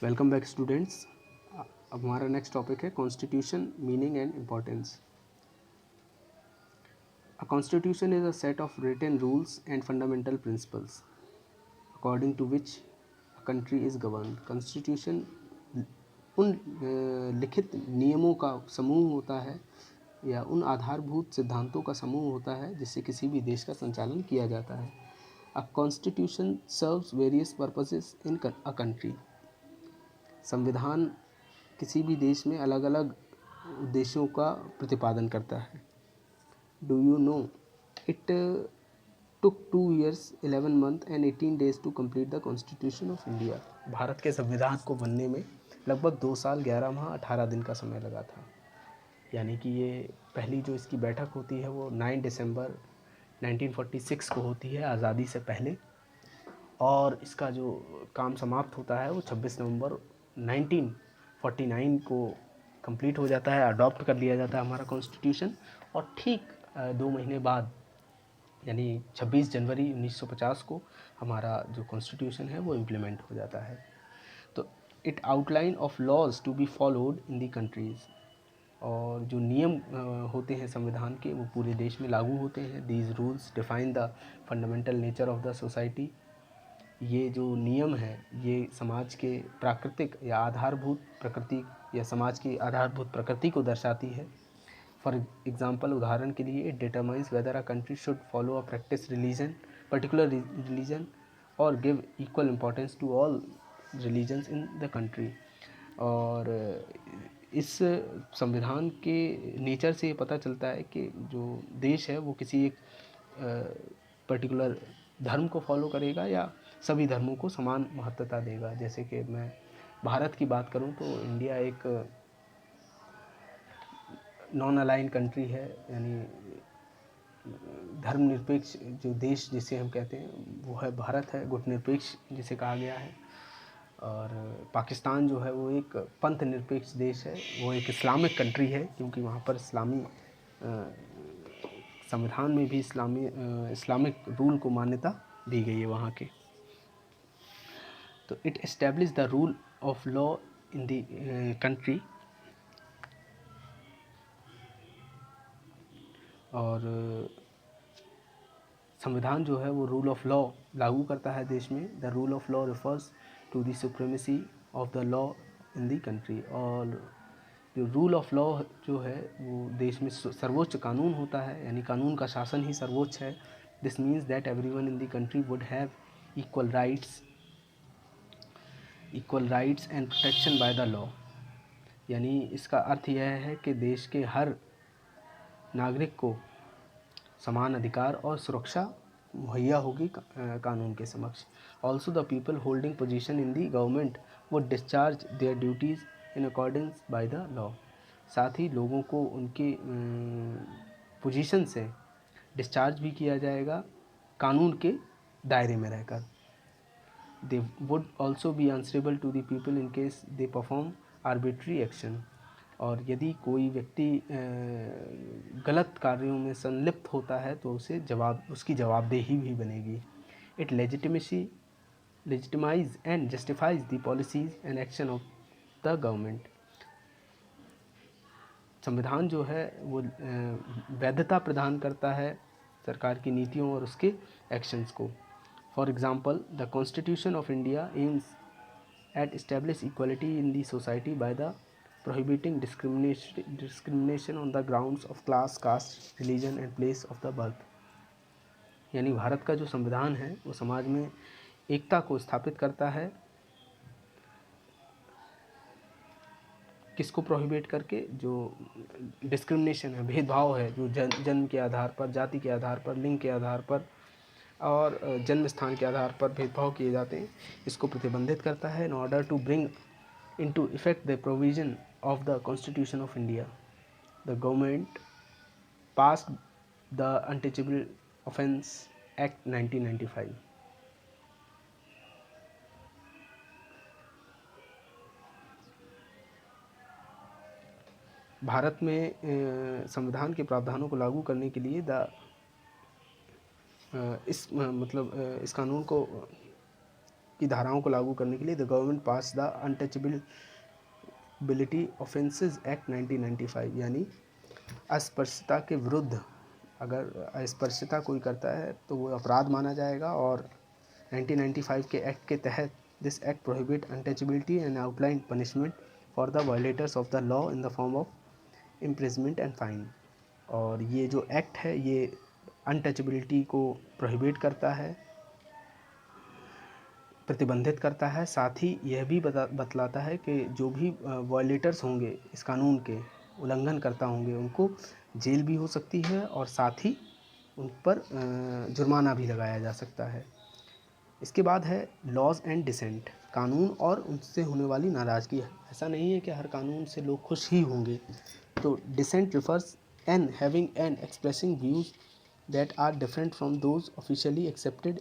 Welcome back students. अब हमारा next topic है constitution, meaning and importance. A constitution is a set of written rules and fundamental principles according to which a country is govern. Constitution उन लिखित नियमों का समूह होता है या उन आधारभूत सिद्धांतों का समूह होता है जिससे किसी भी देश का संचालन किया जाता है। A constitution serves various purposes in a country. संविधान किसी भी देश में अलग अलग उद्देश्यों का प्रतिपादन करता है। Do you know it took 2 years 11 months and 18 days to complete the Constitution of India। Bharat के संविधान को बनने में लगभग 2 साल 11 माह 18 दिन का समय लगा था। यानी कि ये पहली जो इसकी बैठक होती है वो 9 दिसंबर 1946 को होती है, आज़ादी से पहले, और इसका जो काम समाप्त होता है वो 26 नवंबर 1949 को कंप्लीट हो जाता है, अडॉप्ट कर लिया जाता है हमारा कॉन्स्टिट्यूशन। और ठीक 2 महीने बाद यानी 26 जनवरी 1950 को हमारा जो कॉन्स्टिट्यूशन है वो इम्प्लीमेंट हो जाता है। तो it outline of laws to be followed in the countries, और जो नियम होते हैं संविधान के वो पूरे देश में लागू होते हैं। These rules define the fundamental nature of the society. ये जो नियम है ये समाज के प्राकृतिक या आधारभूत प्रकृति या समाज की आधारभूत प्रकृति को दर्शाती है। फॉर एग्जांपल, उदाहरण के लिए, it determines whether a country should follow a practice religion particular religion और give equal importance to all religions in the country. और इस संविधान के नेचर से ये पता चलता है कि जो देश है वो किसी एक पर्टिकुलर धर्म को फॉलो करेगा या सभी धर्मों को समान महत्वता देगा। जैसे कि मैं भारत की बात करूं तो इंडिया एक नॉन अलाइन कंट्री है, यानी धर्मनिरपेक्ष जो देश जिसे हम कहते हैं वो है भारत है, गुटनिरपेक्ष जिसे कहा गया है। और पाकिस्तान जो है वो एक पंथ निरपेक्ष देश है, वो एक इस्लामिक कंट्री है क्योंकि वहाँ पर इस्लामी संविधान में भी इस्लामिक रूल को मान्यता दी गई है वहाँ के। तो it establish the rule of law in the country, और संविधान जो है वो रूल ऑफ लॉ लागू करता है देश में। The rule of law refers to the supremacy of the law in the country. और जो रूल ऑफ लॉ जो है वो देश में सर्वोच्च कानून होता है, यानी कानून का शासन ही सर्वोच्च है। This means that everyone in the country would have equal rights and protection bye the law. यानी इसका अर्थ यह है कि देश के हर नागरिक को समान अधिकार और सुरक्षा मुहैया होगी कानून के समक्ष। Also the people holding position in the government would discharge their duties in accordance by the law. साथ ही लोगों को उनके पोजीशन से डिस्चार्ज भी किया जाएगा कानून के दायरे में रहकर। They would also be answerable to the people in case they perform arbitrary action. और यदि कोई व्यक्ति गलत कार्यों में संलिप्त होता है तो उसकी जवाबदेही भी बनेगी। It legitimise and justifies the policies and action of the government. संविधान जो है वो वैधता प्रदान करता है सरकार की नीतियों और उसके एक्शंस को। For example, the constitution of India aims at establish equality in the society by the prohibiting discrimination on the grounds of class, caste, religion and place of the birth। यानी भारत का जो संविधान है वो समाज में एकता को स्थापित करता है। किसको प्रोहिबिट करके? जो डिस्क्रिमिनेशन है, भेदभाव है, जो जन्म के आधार पर, जाति के आधार पर, लिंग के आधार पर और जन्म स्थान के आधार पर भेदभाव किए जाते हैं, इसको प्रतिबंधित करता है। In order to bring into effect the provision of the Constitution of India, the government passed the Untouchable Offence Act 1995। Bharat में संविधान के प्रावधानों को लागू करने के लिए इस कानून को की धाराओं को लागू करने के लिए the government pass the untouchability offences act 1995, यानी अस्पृश्यता के विरुद्ध अगर अस्पृश्यता कोई करता है तो वो अपराध माना जाएगा। और 1995 के एक्ट के तहत this act prohibit untouchability and outline punishment for the violators of the law in the form of imprisonment and fine. और ये जो एक्ट है ये अनटचेबिलिटी को प्रोहिबिट करता है, प्रतिबंधित करता है, साथ ही यह भी बतलाता है कि जो भी वायलेटर्स होंगे, इस कानून के उल्लंघनकर्ता होंगे, उनको जेल भी हो सकती है और साथ ही उन पर जुर्माना भी लगाया जा सकता है। इसके बाद है लॉज एंड डिसेंट, कानून और उनसे होने वाली नाराज़गी। ऐसा नहीं है कि हर कानून से लोग खुश ही होंगे। तो dissent refers an having and expressing views that are different from those officially accepted